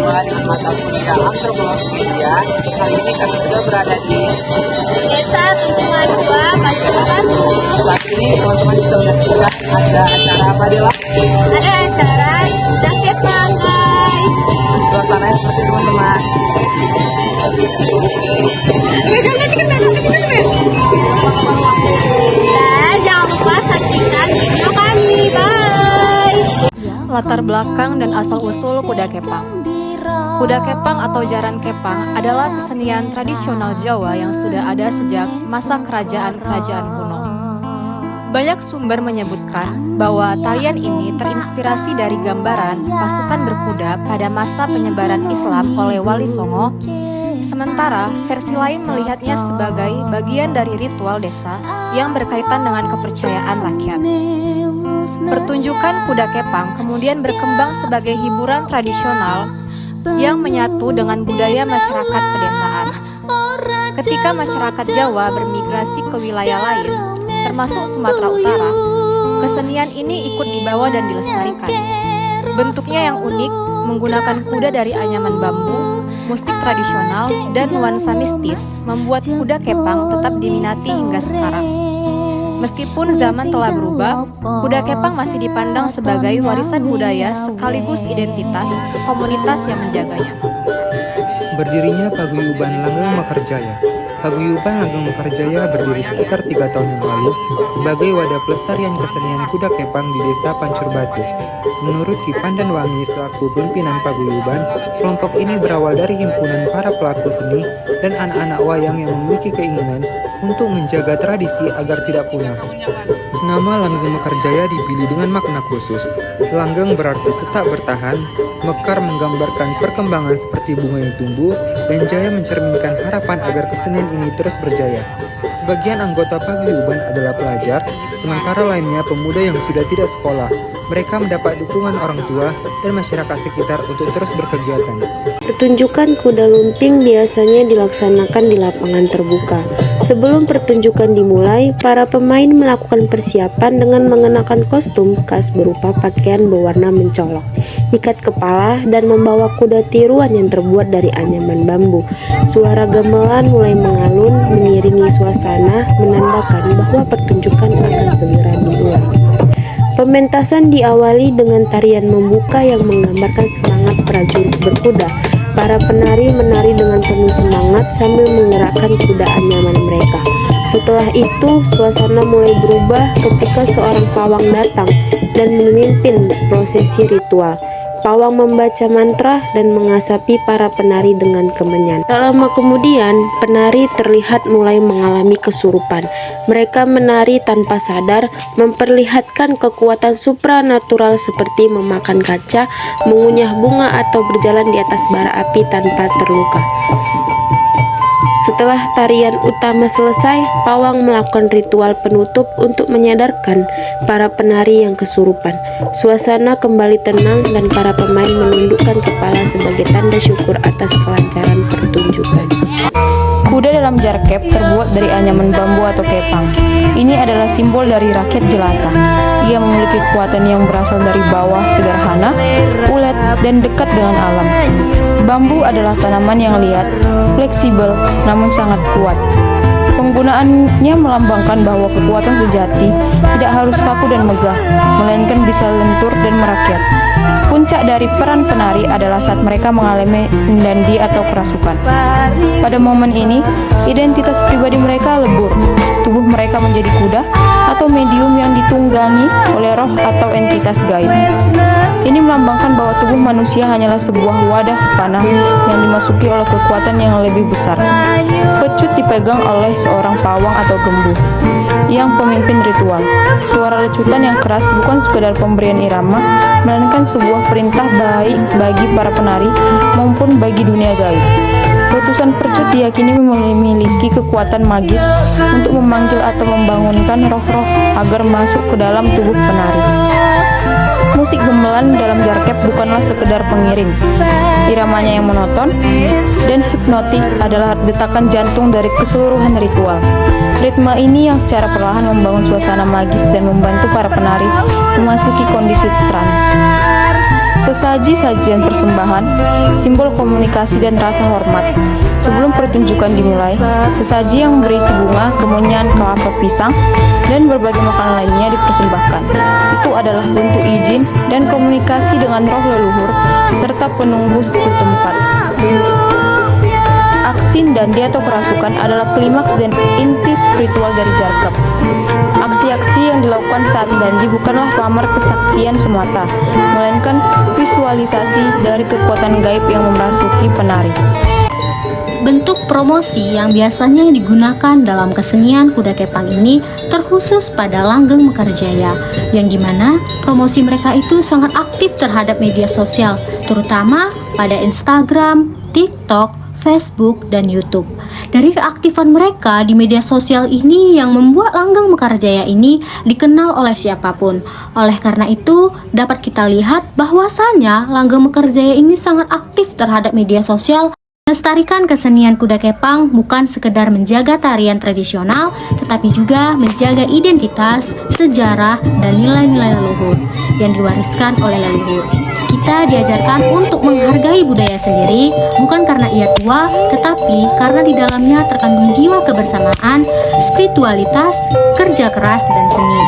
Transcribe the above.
dengan mata kuliah antropologi media. Kali ini kami sudah berada di Desa Tunjungan 2, Pancur Batu. saat ini teman-teman bisa menyaksikan ada acara apa dia lah? Ada acara Kuda Kepang, guys. Suasananya seperti teman-teman. Dan jangan lupa saksikan video kami. Bye. Latar belakang dan asal-usul kuda kepang. Kuda kepang atau jaran kepang adalah kesenian tradisional Jawa yang sudah ada sejak masa kerajaan-kerajaan kuno. Banyak sumber menyebutkan bahwa tarian ini terinspirasi dari gambaran pasukan berkuda pada masa penyebaran Islam oleh Wali Songo. Sementara versi lain melihatnya sebagai bagian dari ritual desa yang berkaitan dengan kepercayaan rakyat. Pertunjukan kuda kepang kemudian berkembang sebagai hiburan tradisional yang menyatu dengan budaya masyarakat pedesaan. Ketika masyarakat Jawa bermigrasi ke wilayah lain, termasuk Sumatera Utara, kesenian ini ikut dibawa dan dilestarikan. Bentuknya yang unik, menggunakan kuda dari anyaman bambu, musik tradisional, dan nuansa mistis membuat kuda kepang tetap diminati hingga sekarang. Meskipun zaman telah berubah, kuda kepang masih dipandang sebagai warisan budaya sekaligus identitas komunitas yang menjaganya. Berdirinya Paguyuban Langgeng Mekarjaya. Paguyuban Langgeng Mekarjaya berdiri sekitar 3 tahun yang lalu sebagai wadah pelestarian kesenian kuda kepang di desa Pancur Batu. Menurut Ki Pandan Wangi selaku pimpinan Paguyuban, kelompok ini berawal dari himpunan para pelaku seni dan anak-anak wayang yang memiliki keinginan untuk menjaga tradisi agar tidak punah. Nama Langgeng Mekarjaya dipilih dengan makna khusus. Langgeng berarti tetap bertahan, mekar menggambarkan perkembangan seperti bunga yang tumbuh, dan jaya mencerminkan harapan agar kesenian ini terus berjaya. Sebagian anggota Paguyuban adalah pelajar, sementara lainnya pemuda yang sudah tidak sekolah. Mereka mendapat dukungan orang tua dan masyarakat sekitar untuk terus berkegiatan. Pertunjukan kuda lumping biasanya dilaksanakan di lapangan terbuka. Sebelum pertunjukan dimulai, para pemain melakukan persiapan dengan mengenakan kostum khas berupa pakaian berwarna mencolok, ikat kepala, dan membawa kuda tiruan yang terbuat dari anyaman bambu. Suara gamelan mulai mengalun mengiringi suasana, menandakan bahwa pertunjukan akan segera dimulai. Pementasan diawali dengan tarian membuka yang menggambarkan semangat prajurit berkuda. Para penari menari dengan penuh semangat sambil menggerakkan kuda anyaman mereka. Setelah itu, suasana mulai berubah ketika seorang pawang datang dan memimpin prosesi ritual. Pawang membaca mantra dan mengasapi para penari dengan kemenyan. Tak lama kemudian, penari terlihat mulai mengalami kesurupan. Mereka menari tanpa sadar, memperlihatkan kekuatan supranatural seperti memakan kaca, mengunyah bunga, atau berjalan di atas bara api tanpa terluka. Setelah tarian utama selesai, pawang melakukan ritual penutup untuk menyadarkan para penari yang kesurupan. Suasana kembali tenang dan para pemain menundukkan kepala sebagai tanda syukur atas kelancaran pertunjukan. Kuda dalam jarkep terbuat dari anyaman bambu atau kepang. Ini adalah simbol dari rakyat jelata. Ia memiliki kekuatan yang berasal dari bawah, sederhana, ulet, dan dekat dengan alam. Bambu adalah tanaman yang liat, fleksibel, namun sangat kuat. Penggunaannya melambangkan bahwa kekuatan sejati tidak harus kaku dan megah, melainkan bisa lentur dan merakyat. Puncak dari peran penari adalah saat mereka mengalami dandi atau kerasukan. Pada momen ini, identitas pribadi mereka lebur. Tubuh mereka menjadi kuda atau medium yang ditunggangi oleh roh atau entitas gaib. Ini melambangkan bahwa tubuh manusia hanyalah sebuah wadah panah yang dimasuki oleh kekuatan yang lebih besar. Pecut dipegang oleh seorang pawang atau gembu yang pemimpin ritual. Suara lecutan yang keras bukan sekedar pemberian irama, melainkan sebuah perintah baik bagi para penari maupun bagi dunia gaib. Letusan percut diyakini memiliki kekuatan magis untuk memanggil atau membangunkan roh-roh agar masuk ke dalam tubuh penari. Musik gamelan dalam jarkep bukanlah sekedar pengiring. Iramanya yang monoton dan hipnotik adalah detakan jantung dari keseluruhan ritual. Ritme ini yang secara perlahan membangun suasana magis dan membantu para penari memasuki kondisi trans. sesaji-sajian persembahan, simbol komunikasi dan rasa hormat. Sebelum pertunjukan dimulai, sesaji yang berisi bunga, kemenyan, kelapa pisang, dan berbagai makanan lainnya dipersembahkan. Itu adalah bentuk izin dan komunikasi dengan roh leluhur serta penunggu setempat. Aksin dandi atau kerasukan adalah klimaks dan inti spiritual dari Jarkep. Aksi-aksi yang dilakukan saat dandi bukanlah pamer kesaktian semata, melainkan visualisasi dari kekuatan gaib yang memasuki penari. Bentuk promosi yang biasanya digunakan dalam kesenian kuda kepang ini terkhusus pada Langgeng Mekarjaya, yang dimana promosi mereka itu sangat aktif terhadap media sosial, terutama pada Instagram, TikTok, Facebook, dan YouTube. Dari keaktifan mereka di media sosial ini yang membuat Langgeng Mekarjaya ini dikenal oleh siapapun. Oleh karena itu, dapat kita lihat bahwasannya Langgeng Mekarjaya ini sangat aktif terhadap media sosial. Melestarikan kesenian kuda kepang bukan sekedar menjaga tarian tradisional, tetapi juga menjaga identitas, sejarah, dan nilai-nilai leluhur yang diwariskan oleh leluhur. Kita diajarkan untuk menghargai budaya sendiri, bukan karena ia tua, tetapi karena di dalamnya terkandung jiwa kebersamaan, spiritualitas, kerja keras, dan seni.